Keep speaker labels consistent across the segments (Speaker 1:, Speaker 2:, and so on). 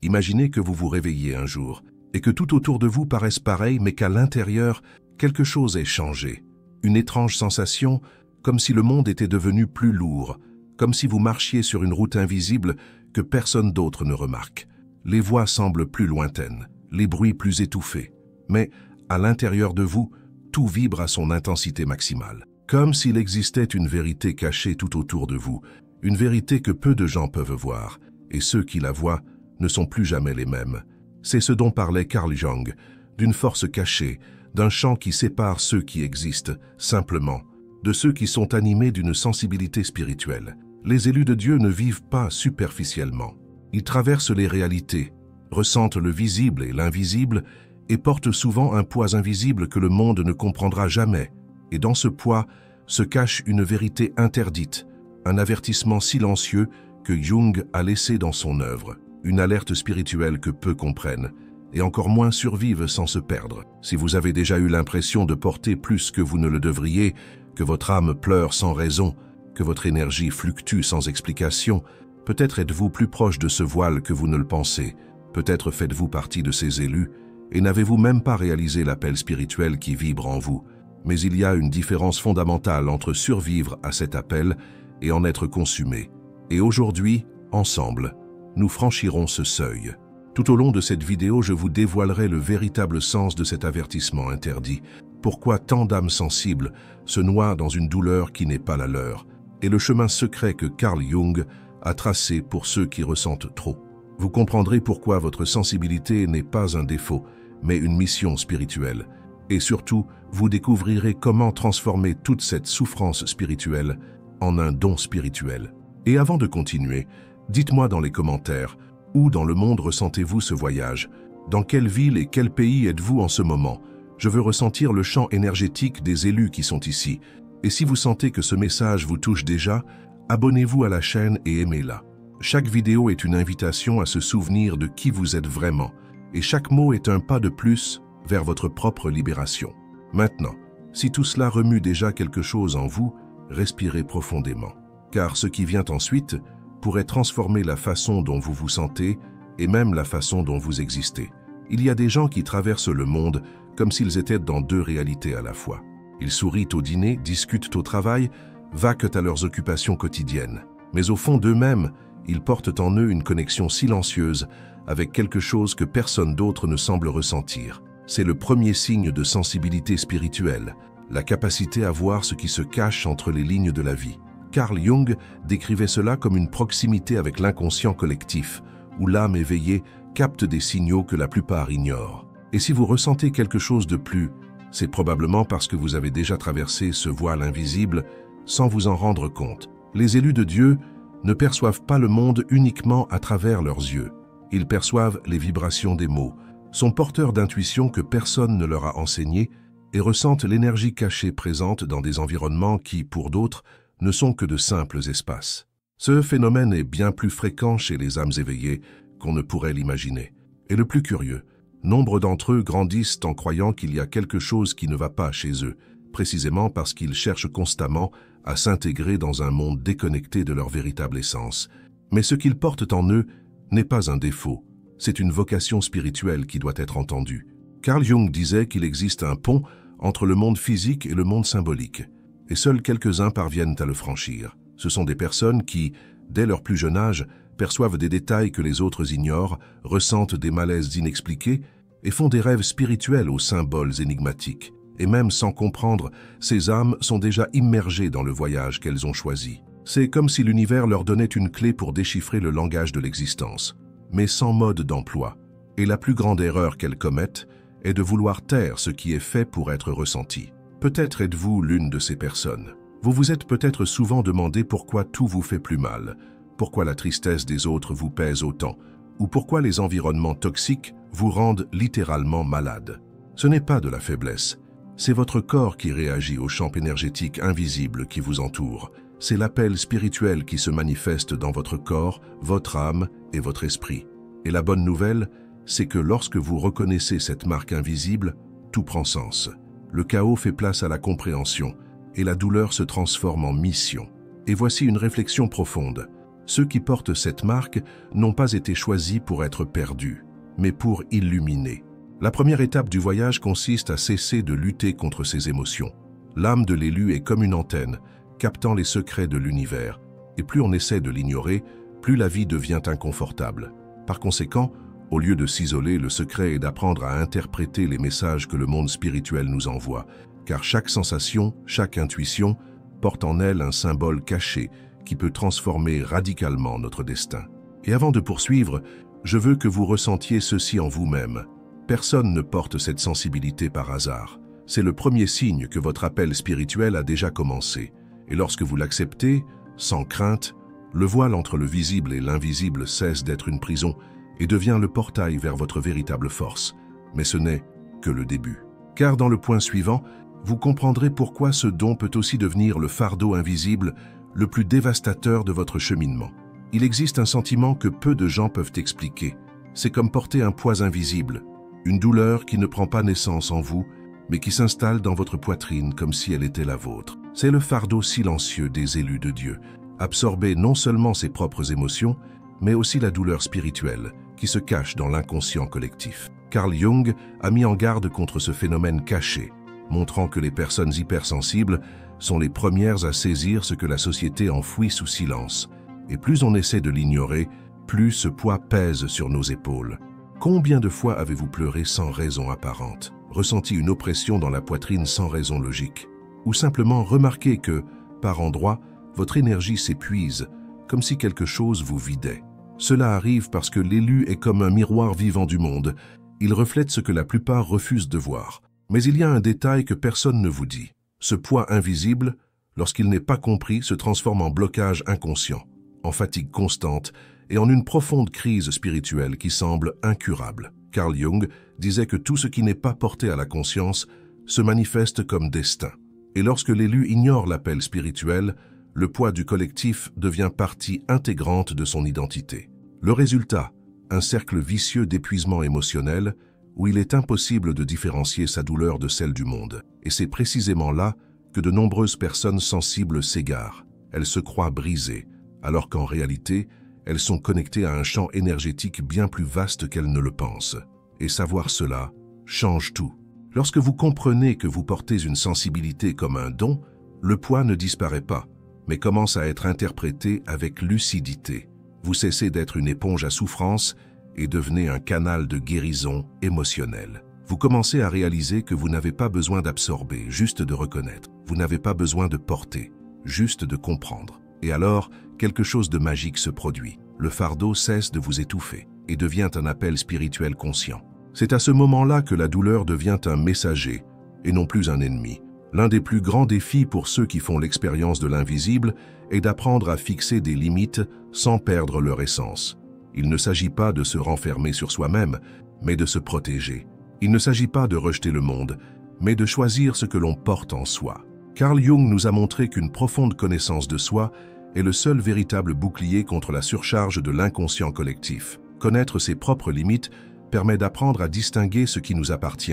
Speaker 1: Imaginez que vous vous réveillez un jour et que tout autour de vous paraisse pareil, mais qu'à l'intérieur, quelque chose ait changé. Une étrange sensation, comme si le monde était devenu plus lourd, comme si vous marchiez sur une route invisible que personne d'autre ne remarque. Les voix semblent plus lointaines, les bruits plus étouffés, mais à l'intérieur de vous, tout vibre à son intensité maximale. Comme s'il existait une vérité cachée tout autour de vous, une vérité que peu de gens peuvent voir, et ceux qui la voient ne sont plus jamais les mêmes. C'est ce dont parlait Carl Jung, d'une force cachée, d'un champ qui sépare ceux qui existent, simplement, de ceux qui sont animés d'une sensibilité spirituelle. Les élus de Dieu ne vivent pas superficiellement. Ils traversent les réalités, ressentent le visible et l'invisible, et portent souvent un poids invisible que le monde ne comprendra jamais. Et dans ce poids se cache une vérité interdite, un avertissement silencieux que Jung a laissé dans son œuvre, une alerte spirituelle que peu comprennent, et encore moins survivent sans se perdre. Si vous avez déjà eu l'impression de porter plus que vous ne le devriez, que votre âme pleure sans raison, que votre énergie fluctue sans explication, peut-être êtes-vous plus proche de ce voile que vous ne le pensez, peut-être faites-vous partie de ces élus, et n'avez-vous même pas réalisé l'appel spirituel qui vibre en vous. Mais il y a une différence fondamentale entre survivre à cet appel et en être consumé. Et aujourd'hui, ensemble, nous franchirons ce seuil. Tout au long de cette vidéo, je vous dévoilerai le véritable sens de cet avertissement interdit. Pourquoi tant d'âmes sensibles se noient dans une douleur qui n'est pas la leur, et le chemin secret que Carl Jung a tracé pour ceux qui ressentent trop. Vous comprendrez pourquoi votre sensibilité n'est pas un défaut, mais une mission spirituelle. Et surtout, vous découvrirez comment transformer toute cette souffrance spirituelle en un don spirituel. Et avant de continuer, dites-moi dans les commentaires, où dans le monde ressentez-vous ce voyage? Dans quelle ville et quel pays êtes-vous en ce moment? Je veux ressentir le champ énergétique des élus qui sont ici. Et si vous sentez que ce message vous touche déjà, abonnez-vous à la chaîne et aimez-la. Chaque vidéo est une invitation à se souvenir de qui vous êtes vraiment, et chaque mot est un pas de plus vers votre propre libération. Maintenant, si tout cela remue déjà quelque chose en vous, respirez profondément, car ce qui vient ensuite pourrait transformer la façon dont vous vous sentez et même la façon dont vous existez. Il y a des gens qui traversent le monde comme s'ils étaient dans deux réalités à la fois. Ils sourient au dîner, discutent au travail, vaquent à leurs occupations quotidiennes. Mais au fond d'eux-mêmes, ils portent en eux une connexion silencieuse avec quelque chose que personne d'autre ne semble ressentir. C'est le premier signe de sensibilité spirituelle, la capacité à voir ce qui se cache entre les lignes de la vie. Carl Jung décrivait cela comme une proximité avec l'inconscient collectif, où l'âme éveillée capte des signaux que la plupart ignorent. Et si vous ressentez quelque chose de plus, c'est probablement parce que vous avez déjà traversé ce voile invisible sans vous en rendre compte. Les élus de Dieu ne perçoivent pas le monde uniquement à travers leurs yeux. Ils perçoivent les vibrations des mots, sont porteurs d'intuitions que personne ne leur a enseignées et ressentent l'énergie cachée présente dans des environnements qui, pour d'autres, ne sont que de simples espaces. Ce phénomène est bien plus fréquent chez les âmes éveillées qu'on ne pourrait l'imaginer. Et le plus curieux, nombre d'entre eux grandissent en croyant qu'il y a quelque chose qui ne va pas chez eux, précisément parce qu'ils cherchent constamment à s'intégrer dans un monde déconnecté de leur véritable essence. Mais ce qu'ils portent en eux n'est pas un défaut, c'est une vocation spirituelle qui doit être entendue. Carl Jung disait qu'il existe un pont entre le monde physique et le monde symbolique, et seuls quelques-uns parviennent à le franchir. Ce sont des personnes qui, dès leur plus jeune âge, perçoivent des détails que les autres ignorent, ressentent des malaises inexpliqués et font des rêves spirituels aux symboles énigmatiques. Et même sans comprendre, ces âmes sont déjà immergées dans le voyage qu'elles ont choisi. C'est comme si l'univers leur donnait une clé pour déchiffrer le langage de l'existence, mais sans mode d'emploi. Et la plus grande erreur qu'elles commettent est de vouloir taire ce qui est fait pour être ressenti. Peut-être êtes-vous l'une de ces personnes. Vous vous êtes peut-être souvent demandé pourquoi tout vous fait plus mal, pourquoi la tristesse des autres vous pèse autant, ou pourquoi les environnements toxiques vous rendent littéralement malade. Ce n'est pas de la faiblesse, c'est votre corps qui réagit au champ énergétique invisible qui vous entoure. C'est l'appel spirituel qui se manifeste dans votre corps, votre âme et votre esprit. Et la bonne nouvelle, c'est que lorsque vous reconnaissez cette marque invisible, tout prend sens. Le chaos fait place à la compréhension et la douleur se transforme en mission. Et voici une réflexion profonde. Ceux qui portent cette marque n'ont pas été choisis pour être perdus, mais pour illuminer. La première étape du voyage consiste à cesser de lutter contre ses émotions. L'âme de l'élu est comme une antenne, captant les secrets de l'univers, et plus on essaie de l'ignorer, plus la vie devient inconfortable. Par conséquent, au lieu de s'isoler, le secret est d'apprendre à interpréter les messages que le monde spirituel nous envoie, car chaque sensation, chaque intuition porte en elle un symbole caché qui peut transformer radicalement notre destin. Et avant de poursuivre, je veux que vous ressentiez ceci en vous-même. Personne ne porte cette sensibilité par hasard. C'est le premier signe que votre appel spirituel a déjà commencé. Et lorsque vous l'acceptez, sans crainte, le voile entre le visible et l'invisible cesse d'être une prison et devient le portail vers votre véritable force. Mais ce n'est que le début. Car dans le point suivant, vous comprendrez pourquoi ce don peut aussi devenir le fardeau invisible le plus dévastateur de votre cheminement. Il existe un sentiment que peu de gens peuvent expliquer. C'est comme porter un poids invisible, une douleur qui ne prend pas naissance en vous, mais qui s'installe dans votre poitrine comme si elle était la vôtre. C'est le fardeau silencieux des élus de Dieu, absorber non seulement ses propres émotions, mais aussi la douleur spirituelle qui se cache dans l'inconscient collectif. Carl Jung a mis en garde contre ce phénomène caché, montrant que les personnes hypersensibles sont les premières à saisir ce que la société enfouit sous silence. Et plus on essaie de l'ignorer, plus ce poids pèse sur nos épaules. Combien de fois avez-vous pleuré sans raison apparente, ressenti une oppression dans la poitrine sans raison logique, ou simplement remarqué que, par endroits, votre énergie s'épuise, comme si quelque chose vous vidait? Cela arrive parce que l'élu est comme un miroir vivant du monde. Il reflète ce que la plupart refusent de voir. Mais il y a un détail que personne ne vous dit. Ce poids invisible, lorsqu'il n'est pas compris, se transforme en blocage inconscient, en fatigue constante et en une profonde crise spirituelle qui semble incurable. Carl Jung disait que tout ce qui n'est pas porté à la conscience se manifeste comme destin. Et lorsque l'élu ignore l'appel spirituel, le poids du collectif devient partie intégrante de son identité. Le résultat, un cercle vicieux d'épuisement émotionnel où il est impossible de différencier sa douleur de celle du monde. Et c'est précisément là que de nombreuses personnes sensibles s'égarent. Elles se croient brisées, alors qu'en réalité, elles sont connectées à un champ énergétique bien plus vaste qu'elles ne le pensent. Et savoir cela change tout. Lorsque vous comprenez que vous portez une sensibilité comme un don, le poids ne disparaît pas, mais commence à être interprété avec lucidité. Vous cessez d'être une éponge à souffrance et devenez un canal de guérison émotionnelle. Vous commencez à réaliser que vous n'avez pas besoin d'absorber, juste de reconnaître. Vous n'avez pas besoin de porter, juste de comprendre. Et alors, quelque chose de magique se produit. Le fardeau cesse de vous étouffer et devient un appel spirituel conscient. C'est à ce moment-là que la douleur devient un messager et non plus un ennemi. L'un des plus grands défis pour ceux qui font l'expérience de l'invisible est d'apprendre à fixer des limites sans perdre leur essence. Il ne s'agit pas de se renfermer sur soi-même, mais de se protéger. Il ne s'agit pas de rejeter le monde, mais de choisir ce que l'on porte en soi. Carl Jung nous a montré qu'une profonde connaissance de soi est le seul véritable bouclier contre la surcharge de l'inconscient collectif. Connaître ses propres limites permet d'apprendre à distinguer ce qui nous appartient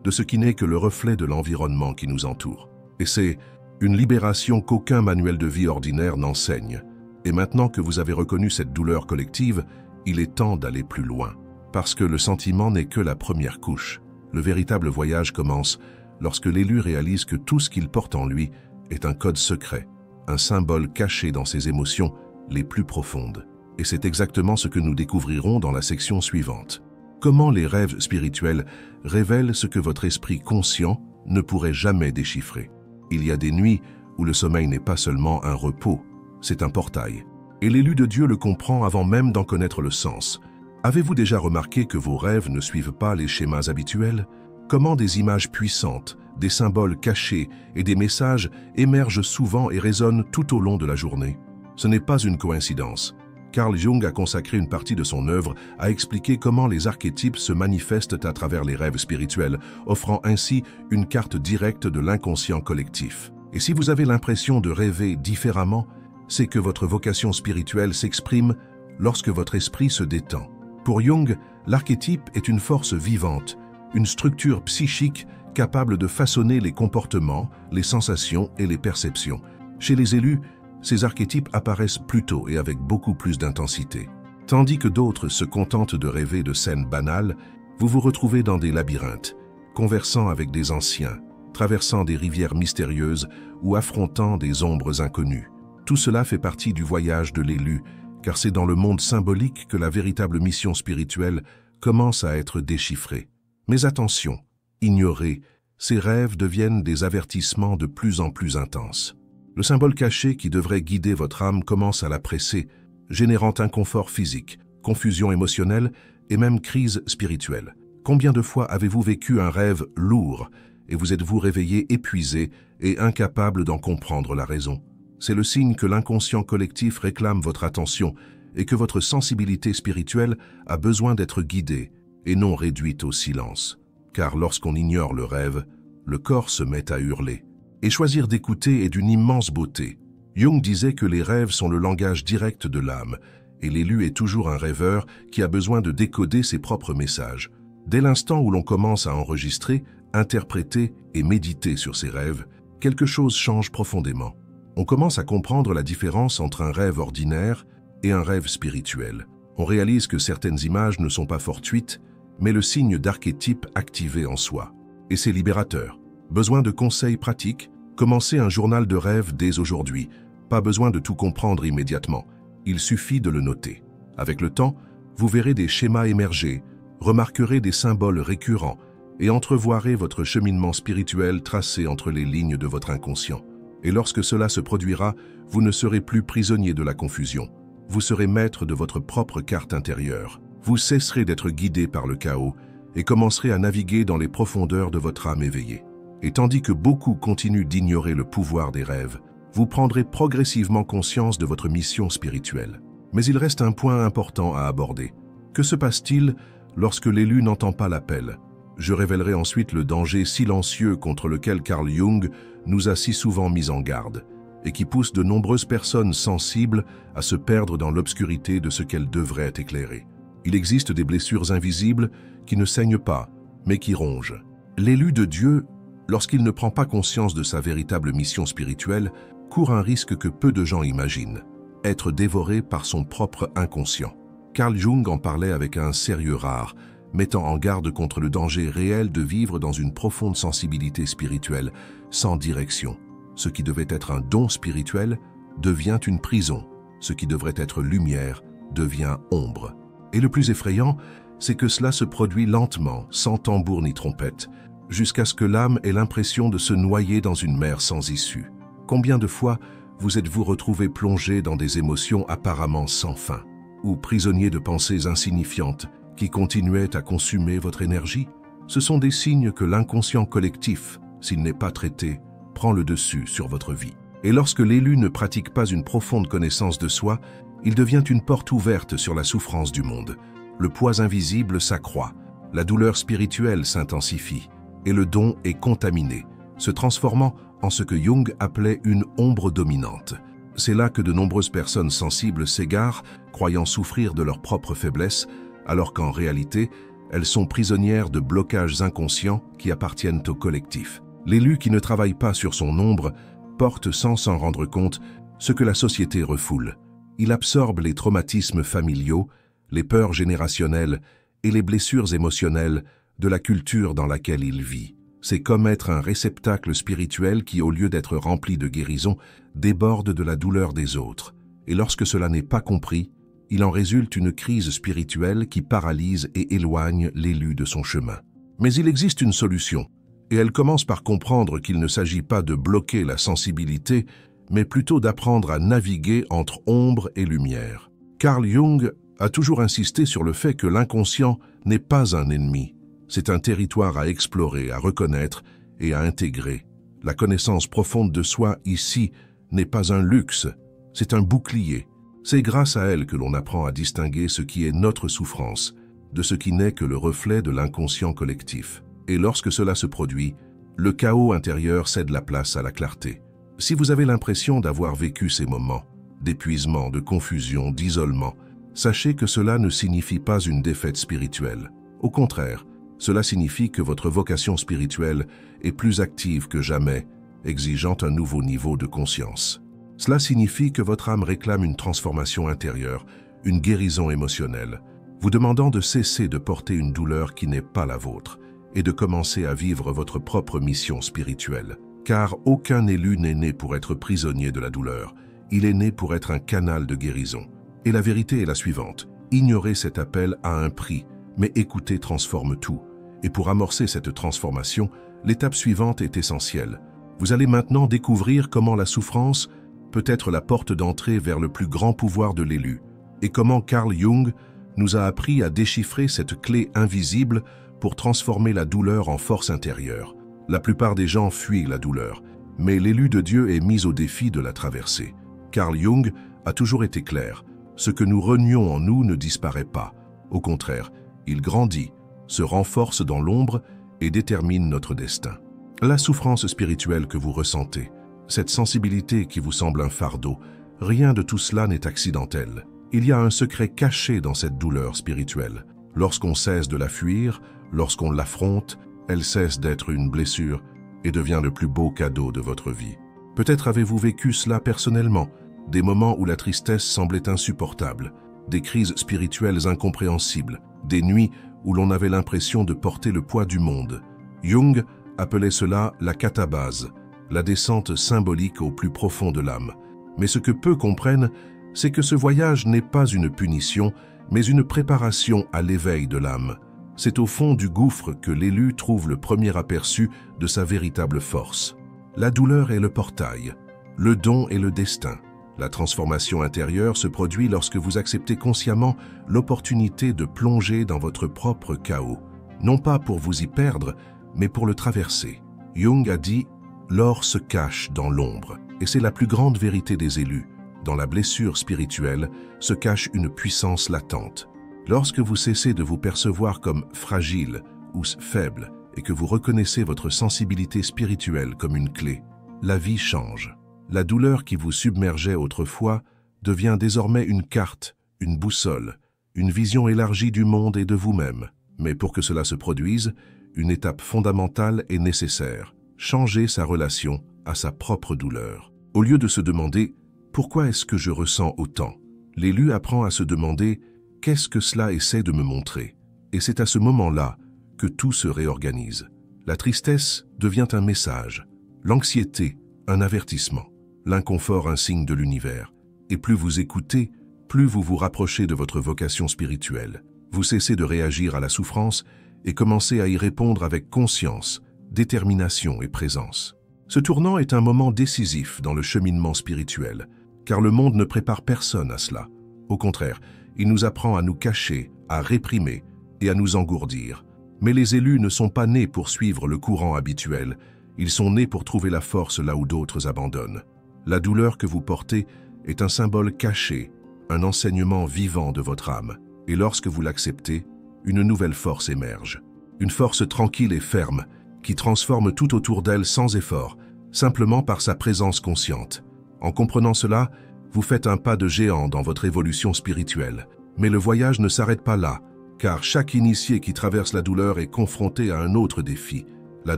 Speaker 1: de ce qui n'est que le reflet de l'environnement qui nous entoure. Et c'est une libération qu'aucun manuel de vie ordinaire n'enseigne. Et maintenant que vous avez reconnu cette douleur collective, il est temps d'aller plus loin. Parce que le sentiment n'est que la première couche. Le véritable voyage commence lorsque l'élu réalise que tout ce qu'il porte en lui est un code secret, un symbole caché dans ses émotions les plus profondes. Et c'est exactement ce que nous découvrirons dans la section suivante. Comment les rêves spirituels révèlent ce que votre esprit conscient ne pourrait jamais déchiffrer. Il y a des nuits où le sommeil n'est pas seulement un repos, c'est un portail. Et l'élu de Dieu le comprend avant même d'en connaître le sens. Avez-vous déjà remarqué que vos rêves ne suivent pas les schémas habituels? Comment des images puissantes, des symboles cachés et des messages émergent souvent et résonnent tout au long de la journée? Ce n'est pas une coïncidence. Carl Jung a consacré une partie de son œuvre à expliquer comment les archétypes se manifestent à travers les rêves spirituels, offrant ainsi une carte directe de l'inconscient collectif. Et si vous avez l'impression de rêver différemment, c'est que votre vocation spirituelle s'exprime lorsque votre esprit se détend. Pour Jung, l'archétype est une force vivante, une structure psychique capable de façonner les comportements, les sensations et les perceptions. Chez les élus, ces archétypes apparaissent plus tôt et avec beaucoup plus d'intensité. Tandis que d'autres se contentent de rêver de scènes banales, vous vous retrouvez dans des labyrinthes, conversant avec des anciens, traversant des rivières mystérieuses ou affrontant des ombres inconnues. Tout cela fait partie du voyage de l'élu, car c'est dans le monde symbolique que la véritable mission spirituelle commence à être déchiffrée. Mais attention, ignorez, ces rêves deviennent des avertissements de plus en plus intenses. Le symbole caché qui devrait guider votre âme commence à la presser, générant inconfort physique, confusion émotionnelle et même crise spirituelle. Combien de fois avez-vous vécu un rêve lourd et vous êtes-vous réveillé épuisé et incapable d'en comprendre la raison? C'est le signe que l'inconscient collectif réclame votre attention et que votre sensibilité spirituelle a besoin d'être guidée et non réduite au silence. Car lorsqu'on ignore le rêve, le corps se met à hurler. Et choisir d'écouter est d'une immense beauté. Jung disait que les rêves sont le langage direct de l'âme, et l'élu est toujours un rêveur qui a besoin de décoder ses propres messages. Dès l'instant où l'on commence à enregistrer, interpréter et méditer sur ses rêves, quelque chose change profondément. On commence à comprendre la différence entre un rêve ordinaire et un rêve spirituel. On réalise que certaines images ne sont pas fortuites, mais le signe d'archétype activé en soi. Et c'est libérateur. Besoin de conseils pratiques? Commencez un journal de rêve dès aujourd'hui. Pas besoin de tout comprendre immédiatement. Il suffit de le noter. Avec le temps, vous verrez des schémas émerger, remarquerez des symboles récurrents et entrevoirez votre cheminement spirituel tracé entre les lignes de votre inconscient. Et lorsque cela se produira, vous ne serez plus prisonnier de la confusion. Vous serez maître de votre propre carte intérieure. Vous cesserez d'être guidé par le chaos et commencerez à naviguer dans les profondeurs de votre âme éveillée. Et tandis que beaucoup continuent d'ignorer le pouvoir des rêves, vous prendrez progressivement conscience de votre mission spirituelle. Mais il reste un point important à aborder. Que se passe-t-il lorsque l'élu n'entend pas l'appel? Je révélerai ensuite le danger silencieux contre lequel Carl Jung nous a si souvent mis en garde et qui pousse de nombreuses personnes sensibles à se perdre dans l'obscurité de ce qu'elles devraient éclairer. Il existe des blessures invisibles qui ne saignent pas, mais qui rongent. L'élu de Dieu, lorsqu'il ne prend pas conscience de sa véritable mission spirituelle, court un risque que peu de gens imaginent, être dévoré par son propre inconscient. Carl Jung en parlait avec un sérieux rare, mettant en garde contre le danger réel de vivre dans une profonde sensibilité spirituelle, sans direction. Ce qui devait être un don spirituel devient une prison. Ce qui devrait être lumière devient ombre. Et le plus effrayant, c'est que cela se produit lentement, sans tambour ni trompette, jusqu'à ce que l'âme ait l'impression de se noyer dans une mer sans issue. Combien de fois vous êtes-vous retrouvé plongé dans des émotions apparemment sans fin, ou prisonnier de pensées insignifiantes qui continuaient à consumer votre énergie? Ce sont des signes que l'inconscient collectif, s'il n'est pas traité, prend le dessus sur votre vie. Et lorsque l'élu ne pratique pas une profonde connaissance de soi, il devient une porte ouverte sur la souffrance du monde. Le poids invisible s'accroît, la douleur spirituelle s'intensifie, et le don est contaminé, se transformant en ce que Jung appelait une ombre dominante. C'est là que de nombreuses personnes sensibles s'égarent, croyant souffrir de leur propre faiblesse, alors qu'en réalité, elles sont prisonnières de blocages inconscients qui appartiennent au collectif. L'élu qui ne travaille pas sur son ombre porte sans s'en rendre compte ce que la société refoule. Il absorbe les traumatismes familiaux, les peurs générationnelles et les blessures émotionnelles de la culture dans laquelle il vit. C'est comme être un réceptacle spirituel qui, au lieu d'être rempli de guérison, déborde de la douleur des autres. Et lorsque cela n'est pas compris, il en résulte une crise spirituelle qui paralyse et éloigne l'élu de son chemin. Mais il existe une solution, et elle commence par comprendre qu'il ne s'agit pas de bloquer la sensibilité, mais plutôt d'apprendre à naviguer entre ombre et lumière. Carl Jung a toujours insisté sur le fait que l'inconscient n'est pas un ennemi. C'est un territoire à explorer, à reconnaître et à intégrer. La connaissance profonde de soi ici n'est pas un luxe, c'est un bouclier. C'est grâce à elle que l'on apprend à distinguer ce qui est notre souffrance de ce qui n'est que le reflet de l'inconscient collectif. Et lorsque cela se produit, le chaos intérieur cède la place à la clarté. Si vous avez l'impression d'avoir vécu ces moments d'épuisement, de confusion, d'isolement, sachez que cela ne signifie pas une défaite spirituelle. Au contraire, cela signifie que votre vocation spirituelle est plus active que jamais, exigeant un nouveau niveau de conscience. Cela signifie que votre âme réclame une transformation intérieure, une guérison émotionnelle, vous demandant de cesser de porter une douleur qui n'est pas la vôtre et de commencer à vivre votre propre mission spirituelle. Car aucun élu n'est né pour être prisonnier de la douleur, il est né pour être un canal de guérison. Et la vérité est la suivante, ignorer cet appel a un prix, mais écouter transforme tout. Et pour amorcer cette transformation, l'étape suivante est essentielle. Vous allez maintenant découvrir comment la souffrance peut être la porte d'entrée vers le plus grand pouvoir de l'élu, et comment Carl Jung nous a appris à déchiffrer cette clé invisible pour transformer la douleur en force intérieure. La plupart des gens fuient la douleur, mais l'élu de Dieu est mis au défi de la traverser. Carl Jung a toujours été clair, ce que nous renions en nous ne disparaît pas. Au contraire, il grandit, se renforce dans l'ombre et détermine notre destin. La souffrance spirituelle que vous ressentez, cette sensibilité qui vous semble un fardeau, rien de tout cela n'est accidentel. Il y a un secret caché dans cette douleur spirituelle. Lorsqu'on cesse de la fuir, lorsqu'on l'affronte, elle cesse d'être une blessure et devient le plus beau cadeau de votre vie. Peut-être avez-vous vécu cela personnellement, des moments où la tristesse semblait insupportable, des crises spirituelles incompréhensibles, des nuits où l'on avait l'impression de porter le poids du monde. Jung appelait cela la catabase, la descente symbolique au plus profond de l'âme. Mais ce que peu comprennent, c'est que ce voyage n'est pas une punition, mais une préparation à l'éveil de l'âme. C'est au fond du gouffre que l'élu trouve le premier aperçu de sa véritable force. La douleur est le portail, le don est le destin. La transformation intérieure se produit lorsque vous acceptez consciemment l'opportunité de plonger dans votre propre chaos, non pas pour vous y perdre, mais pour le traverser. Jung a dit « l'or se cache dans l'ombre », et c'est la plus grande vérité des élus. Dans la blessure spirituelle se cache une puissance latente. Lorsque vous cessez de vous percevoir comme fragile ou faible et que vous reconnaissez votre sensibilité spirituelle comme une clé, la vie change. La douleur qui vous submergeait autrefois devient désormais une carte, une boussole, une vision élargie du monde et de vous-même. Mais pour que cela se produise, une étape fondamentale est nécessaire, changer sa relation à sa propre douleur. Au lieu de se demander « Pourquoi est-ce que je ressens autant ?», l'élu apprend à se demander « Qu'est-ce que cela essaie de me montrer ?» Et c'est à ce moment-là que tout se réorganise. La tristesse devient un message, l'anxiété un avertissement, l'inconfort un signe de l'univers. Et plus vous écoutez, plus vous vous rapprochez de votre vocation spirituelle. Vous cessez de réagir à la souffrance et commencez à y répondre avec conscience, détermination et présence. Ce tournant est un moment décisif dans le cheminement spirituel, car le monde ne prépare personne à cela. Au contraire, il nous apprend à nous cacher, à réprimer et à nous engourdir. Mais les élus ne sont pas nés pour suivre le courant habituel, ils sont nés pour trouver la force là où d'autres abandonnent. La douleur que vous portez est un symbole caché, un enseignement vivant de votre âme. Et lorsque vous l'acceptez, une nouvelle force émerge. Une force tranquille et ferme, qui transforme tout autour d'elle sans effort, simplement par sa présence consciente. En comprenant cela, vous faites un pas de géant dans votre évolution spirituelle. Mais le voyage ne s'arrête pas là, car chaque initié qui traverse la douleur est confronté à un autre défi, la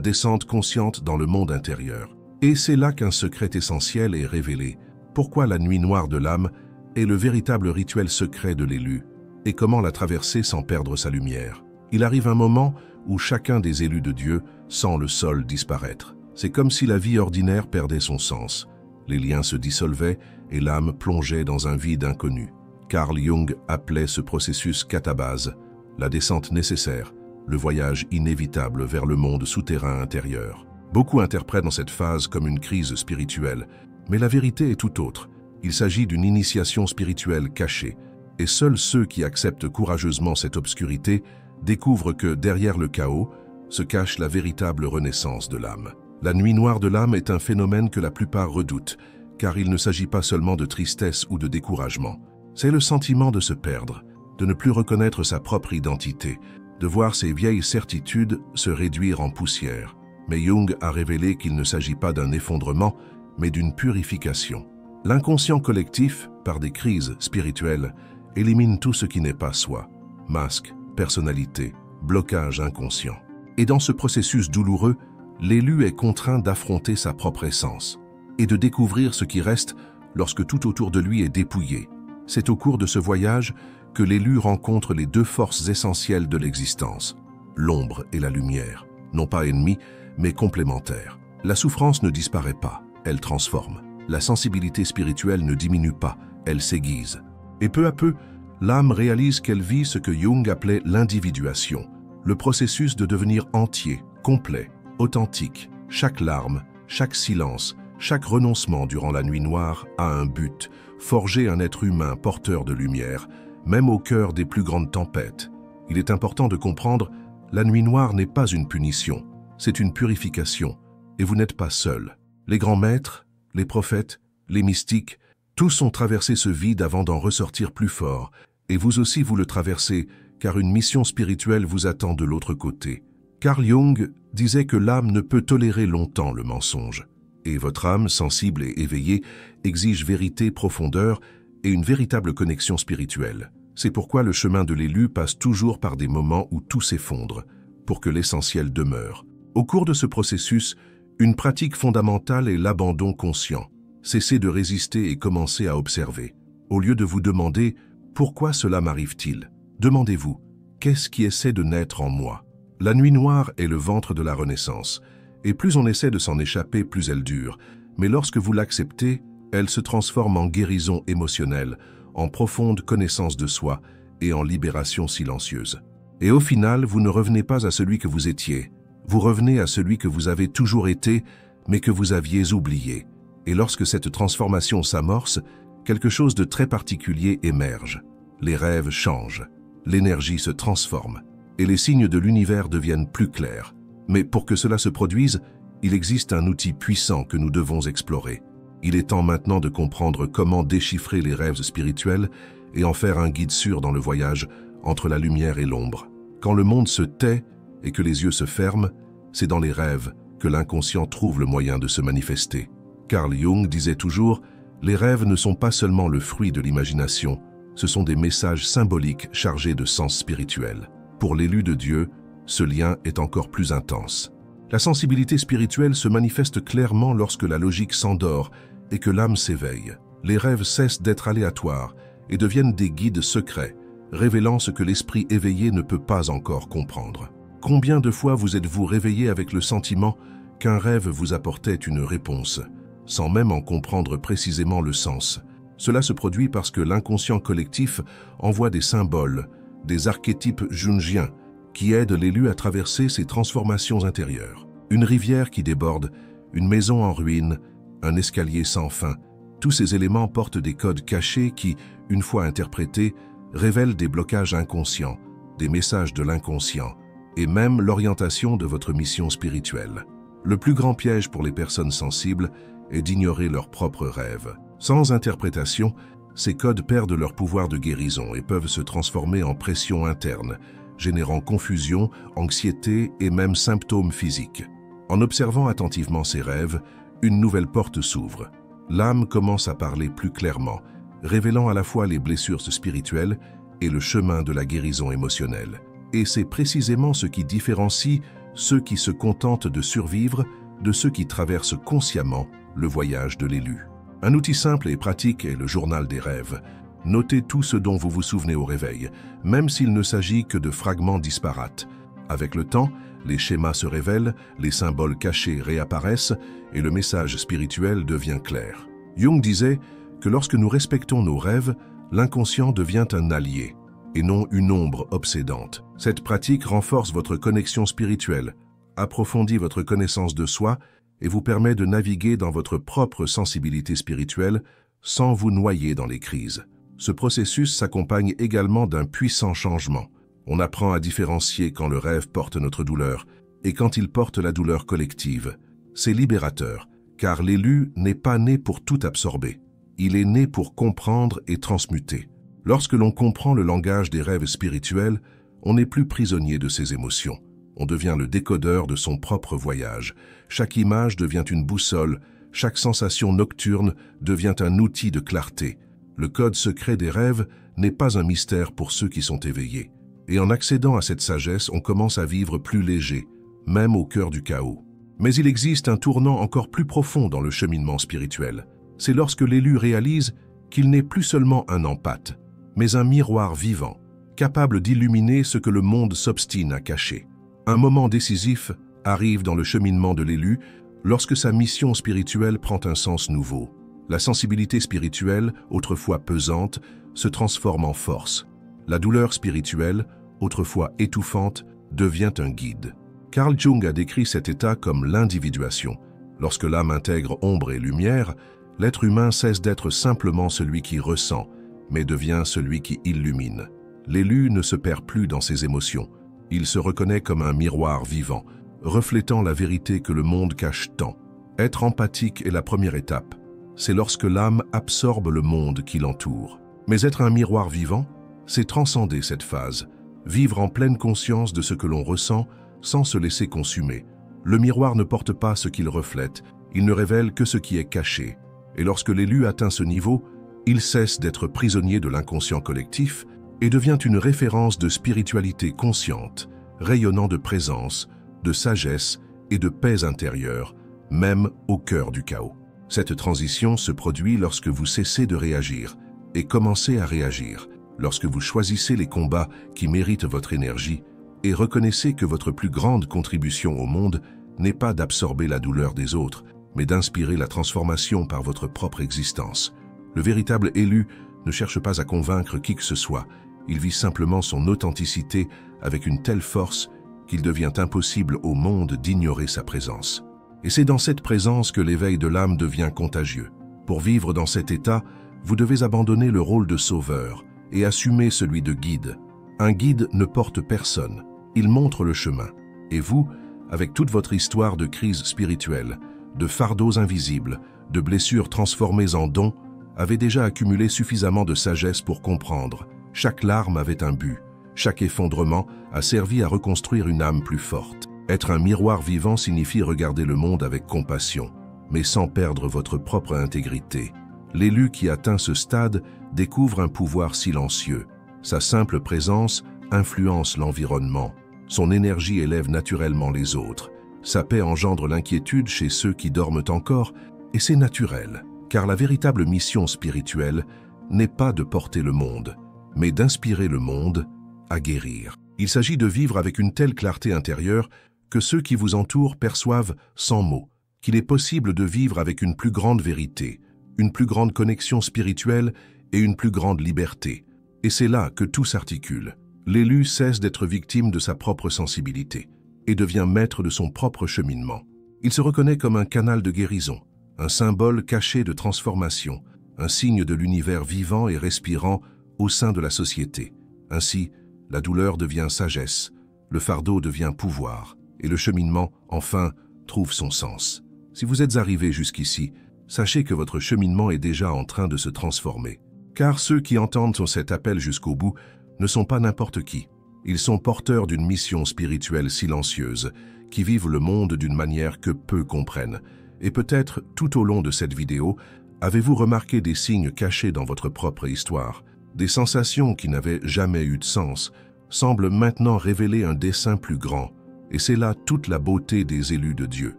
Speaker 1: descente consciente dans le monde intérieur. Et c'est là qu'un secret essentiel est révélé. Pourquoi la nuit noire de l'âme est le véritable rituel secret de l'élu, et comment la traverser sans perdre sa lumière. Il arrive un moment où chacun des élus de Dieu sent le sol disparaître. C'est comme si la vie ordinaire perdait son sens. Les liens se dissolvaient et l'âme plongeait dans un vide inconnu. Carl Jung appelait ce processus catabase, la descente nécessaire, le voyage inévitable vers le monde souterrain intérieur. Beaucoup interprètent dans cette phase comme une crise spirituelle, mais la vérité est tout autre. Il s'agit d'une initiation spirituelle cachée, et seuls ceux qui acceptent courageusement cette obscurité découvrent que derrière le chaos se cache la véritable renaissance de l'âme. La nuit noire de l'âme est un phénomène que la plupart redoutent, car il ne s'agit pas seulement de tristesse ou de découragement. C'est le sentiment de se perdre, de ne plus reconnaître sa propre identité, de voir ses vieilles certitudes se réduire en poussière. Mais Jung a révélé qu'il ne s'agit pas d'un effondrement, mais d'une purification. L'inconscient collectif, par des crises spirituelles, élimine tout ce qui n'est pas soi. Masque, personnalité, blocage inconscient. Et dans ce processus douloureux, l'élu est contraint d'affronter sa propre essence et de découvrir ce qui reste lorsque tout autour de lui est dépouillé. C'est au cours de ce voyage que l'élu rencontre les deux forces essentielles de l'existence, l'ombre et la lumière, non pas ennemies, mais complémentaires. La souffrance ne disparaît pas, elle transforme. La sensibilité spirituelle ne diminue pas, elle s'aiguise. Et peu à peu, l'âme réalise qu'elle vit ce que Jung appelait l'individuation, le processus de devenir entier, complet, authentique. Chaque larme, chaque silence, chaque renoncement durant la nuit noire a un but, forger un être humain porteur de lumière, même au cœur des plus grandes tempêtes. Il est important de comprendre, la nuit noire n'est pas une punition, c'est une purification, et vous n'êtes pas seul. Les grands maîtres, les prophètes, les mystiques, tous ont traversé ce vide avant d'en ressortir plus fort, et vous aussi vous le traversez, car une mission spirituelle vous attend de l'autre côté. Carl Jung disait que l'âme ne peut tolérer longtemps le mensonge, et votre âme, sensible et éveillée, exige vérité, profondeur et une véritable connexion spirituelle. C'est pourquoi le chemin de l'élu passe toujours par des moments où tout s'effondre, pour que l'essentiel demeure. Au cours de ce processus, une pratique fondamentale est l'abandon conscient. Cessez de résister et commencez à observer. Au lieu de vous demander « Pourquoi cela m'arrive-t-il ?» Demandez-vous « Qu'est-ce qui essaie de naître en moi ?» La nuit noire est le ventre de la renaissance, et plus on essaie de s'en échapper, plus elle dure. Mais lorsque vous l'acceptez, elle se transforme en guérison émotionnelle, en profonde connaissance de soi et en libération silencieuse. Et au final, vous ne revenez pas à celui que vous étiez, vous revenez à celui que vous avez toujours été, mais que vous aviez oublié. Et lorsque cette transformation s'amorce, quelque chose de très particulier émerge. Les rêves changent, l'énergie se transforme, et les signes de l'univers deviennent plus clairs. Mais pour que cela se produise, il existe un outil puissant que nous devons explorer. Il est temps maintenant de comprendre comment déchiffrer les rêves spirituels et en faire un guide sûr dans le voyage entre la lumière et l'ombre. Quand le monde se tait et que les yeux se ferment, c'est dans les rêves que l'inconscient trouve le moyen de se manifester. Carl Jung disait toujours « Les rêves ne sont pas seulement le fruit de l'imagination, ce sont des messages symboliques chargés de sens spirituel. » Pour l'élu de Dieu, ce lien est encore plus intense. La sensibilité spirituelle se manifeste clairement lorsque la logique s'endort et que l'âme s'éveille. Les rêves cessent d'être aléatoires et deviennent des guides secrets, révélant ce que l'esprit éveillé ne peut pas encore comprendre. Combien de fois vous êtes-vous réveillé avec le sentiment qu'un rêve vous apportait une réponse, sans même en comprendre précisément le sens? Cela se produit parce que l'inconscient collectif envoie des symboles, des archétypes jungiens qui aident l'élu à traverser ses transformations intérieures. Une rivière qui déborde, une maison en ruine, un escalier sans fin, tous ces éléments portent des codes cachés qui, une fois interprétés, révèlent des blocages inconscients, des messages de l'inconscient, et même l'orientation de votre mission spirituelle. Le plus grand piège pour les personnes sensibles est d'ignorer leurs propres rêves. Sans interprétation, ces codes perdent leur pouvoir de guérison et peuvent se transformer en pression interne, générant confusion, anxiété et même symptômes physiques. En observant attentivement ces rêves, une nouvelle porte s'ouvre. L'âme commence à parler plus clairement, révélant à la fois les blessures spirituelles et le chemin de la guérison émotionnelle. Et c'est précisément ce qui différencie ceux qui se contentent de survivre de ceux qui traversent consciemment le voyage de l'élu. Un outil simple et pratique est le journal des rêves. Notez tout ce dont vous vous souvenez au réveil, même s'il ne s'agit que de fragments disparates. Avec le temps, les schémas se révèlent, les symboles cachés réapparaissent et le message spirituel devient clair. Jung disait que lorsque nous respectons nos rêves, l'inconscient devient un allié et non une ombre obsédante. Cette pratique renforce votre connexion spirituelle, approfondit votre connaissance de soi et vous permet de naviguer dans votre propre sensibilité spirituelle sans vous noyer dans les crises. Ce processus s'accompagne également d'un puissant changement. On apprend à différencier quand le rêve porte notre douleur et quand il porte la douleur collective. C'est libérateur, car l'élu n'est pas né pour tout absorber. Il est né pour comprendre et transmuter. Lorsque l'on comprend le langage des rêves spirituels, on n'est plus prisonnier de ses émotions. On devient le décodeur de son propre voyage. Chaque image devient une boussole, chaque sensation nocturne devient un outil de clarté. Le code secret des rêves n'est pas un mystère pour ceux qui sont éveillés. Et en accédant à cette sagesse, on commence à vivre plus léger, même au cœur du chaos. Mais il existe un tournant encore plus profond dans le cheminement spirituel. c'est lorsque l'élu réalise qu'il n'est plus seulement un empathe, mais un miroir vivant, capable d'illuminer ce que le monde s'obstine à cacher. Un moment décisif arrive dans le cheminement de l'élu lorsque sa mission spirituelle prend un sens nouveau. La sensibilité spirituelle, autrefois pesante, se transforme en force. La douleur spirituelle, autrefois étouffante, devient un guide. Carl Jung a décrit cet état comme l'individuation. Lorsque l'âme intègre ombre et lumière, l'être humain cesse d'être simplement celui qui ressent, mais devient celui qui illumine. L'élu ne se perd plus dans ses émotions. Il se reconnaît comme un miroir vivant, reflétant la vérité que le monde cache tant. Être empathique est la première étape. C'est lorsque l'âme absorbe le monde qui l'entoure. Mais être un miroir vivant, c'est transcender cette phase, vivre en pleine conscience de ce que l'on ressent sans se laisser consumer. Le miroir ne porte pas ce qu'il reflète, il ne révèle que ce qui est caché. Et lorsque l'élu atteint ce niveau, il cesse d'être prisonnier de l'inconscient collectif et devient une référence de spiritualité consciente, rayonnant de présence, de sagesse et de paix intérieure, même au cœur du chaos. Cette transition se produit lorsque vous cessez de réagir et commencez à réagir, lorsque vous choisissez les combats qui méritent votre énergie et reconnaissez que votre plus grande contribution au monde n'est pas d'absorber la douleur des autres, mais d'inspirer la transformation par votre propre existence. Le véritable élu ne cherche pas à convaincre qui que ce soit, il vit simplement son authenticité avec une telle force qu'il devient impossible au monde d'ignorer sa présence. Et c'est dans cette présence que l'éveil de l'âme devient contagieux. Pour vivre dans cet état, vous devez abandonner le rôle de sauveur et assumer celui de guide. Un guide ne porte personne, il montre le chemin. Et vous, avec toute votre histoire de crise spirituelle, de fardeaux invisibles, de blessures transformées en dons, avez déjà accumulé suffisamment de sagesse pour comprendre. Chaque larme avait un but. Chaque effondrement a servi à reconstruire une âme plus forte. Être un miroir vivant signifie regarder le monde avec compassion, mais sans perdre votre propre intégrité. L'élu qui atteint ce stade découvre un pouvoir silencieux. Sa simple présence influence l'environnement. Son énergie élève naturellement les autres. Sa paix engendre l'inquiétude chez ceux qui dorment encore, et c'est naturel, car la véritable mission spirituelle n'est pas de porter le monde, mais d'inspirer le monde à guérir. Il s'agit de vivre avec une telle clarté intérieure que ceux qui vous entourent perçoivent sans mots qu'il est possible de vivre avec une plus grande vérité, une plus grande connexion spirituelle et une plus grande liberté. Et c'est là que tout s'articule. L'élu cesse d'être victime de sa propre sensibilité et devient maître de son propre cheminement. Il se reconnaît comme un canal de guérison, un symbole caché de transformation, un signe de l'univers vivant et respirant au sein de la société. Ainsi, la douleur devient sagesse, le fardeau devient pouvoir, et le cheminement, enfin, trouve son sens. Si vous êtes arrivé jusqu'ici, sachez que votre cheminement est déjà en train de se transformer. Car ceux qui entendent cet appel jusqu'au bout ne sont pas n'importe qui. Ils sont porteurs d'une mission spirituelle silencieuse, qui vivent le monde d'une manière que peu comprennent. Et peut-être, tout au long de cette vidéo, avez-vous remarqué des signes cachés dans votre propre histoire. Des sensations qui n'avaient jamais eu de sens semblent maintenant révéler un dessein plus grand. Et c'est là toute la beauté des élus de Dieu.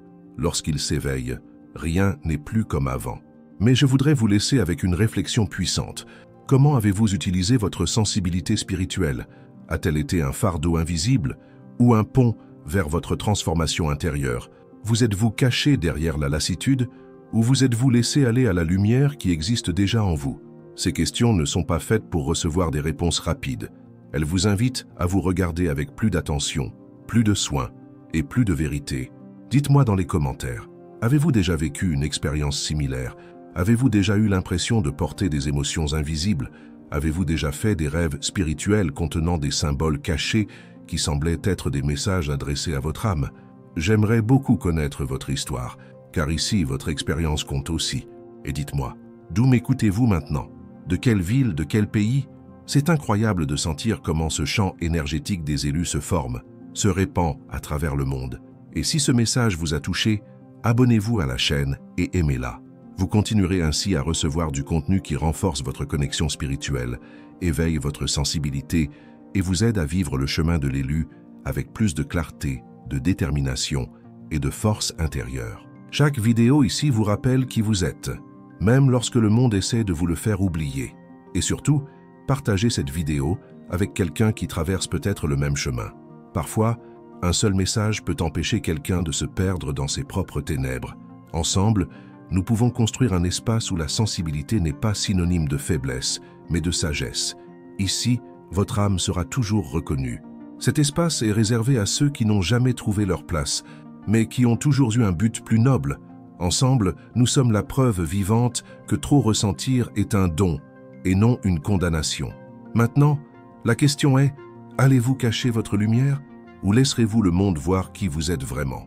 Speaker 1: Lorsqu'ils s'éveillent, rien n'est plus comme avant. Mais je voudrais vous laisser avec une réflexion puissante. Comment avez-vous utilisé votre sensibilité spirituelle? A-t-elle été un fardeau invisible ou un pont vers votre transformation intérieure? Vous êtes-vous caché derrière la lassitude ou vous êtes-vous laissé aller à la lumière qui existe déjà en vous? Ces questions ne sont pas faites pour recevoir des réponses rapides. Elles vous invitent à vous regarder avec plus d'attention, plus de soin et plus de vérité. Dites-moi dans les commentaires, avez-vous déjà vécu une expérience similaire? Avez-vous déjà eu l'impression de porter des émotions invisibles? Avez-vous déjà fait des rêves spirituels contenant des symboles cachés qui semblaient être des messages adressés à votre âme? J'aimerais beaucoup connaître votre histoire, car ici votre expérience compte aussi. Et dites-moi, d'où m'écoutez-vous maintenant? De quelle ville, de quel pays? C'est incroyable de sentir comment ce champ énergétique des élus se forme, se répand à travers le monde. Et si ce message vous a touché, abonnez-vous à la chaîne et aimez-la. Vous continuerez ainsi à recevoir du contenu qui renforce votre connexion spirituelle, éveille votre sensibilité et vous aide à vivre le chemin de l'élu avec plus de clarté, de détermination et de force intérieure. Chaque vidéo ici vous rappelle qui vous êtes. même lorsque le monde essaie de vous le faire oublier. Et surtout, partagez cette vidéo avec quelqu'un qui traverse peut-être le même chemin. Parfois, un seul message peut empêcher quelqu'un de se perdre dans ses propres ténèbres. Ensemble, nous pouvons construire un espace où la sensibilité n'est pas synonyme de faiblesse, mais de sagesse. Ici, votre âme sera toujours reconnue. Cet espace est réservé à ceux qui n'ont jamais trouvé leur place, mais qui ont toujours eu un but plus noble. Ensemble, nous sommes la preuve vivante que trop ressentir est un don et non une condamnation. Maintenant, la question est, allez-vous cacher votre lumière ou laisserez-vous le monde voir qui vous êtes vraiment ?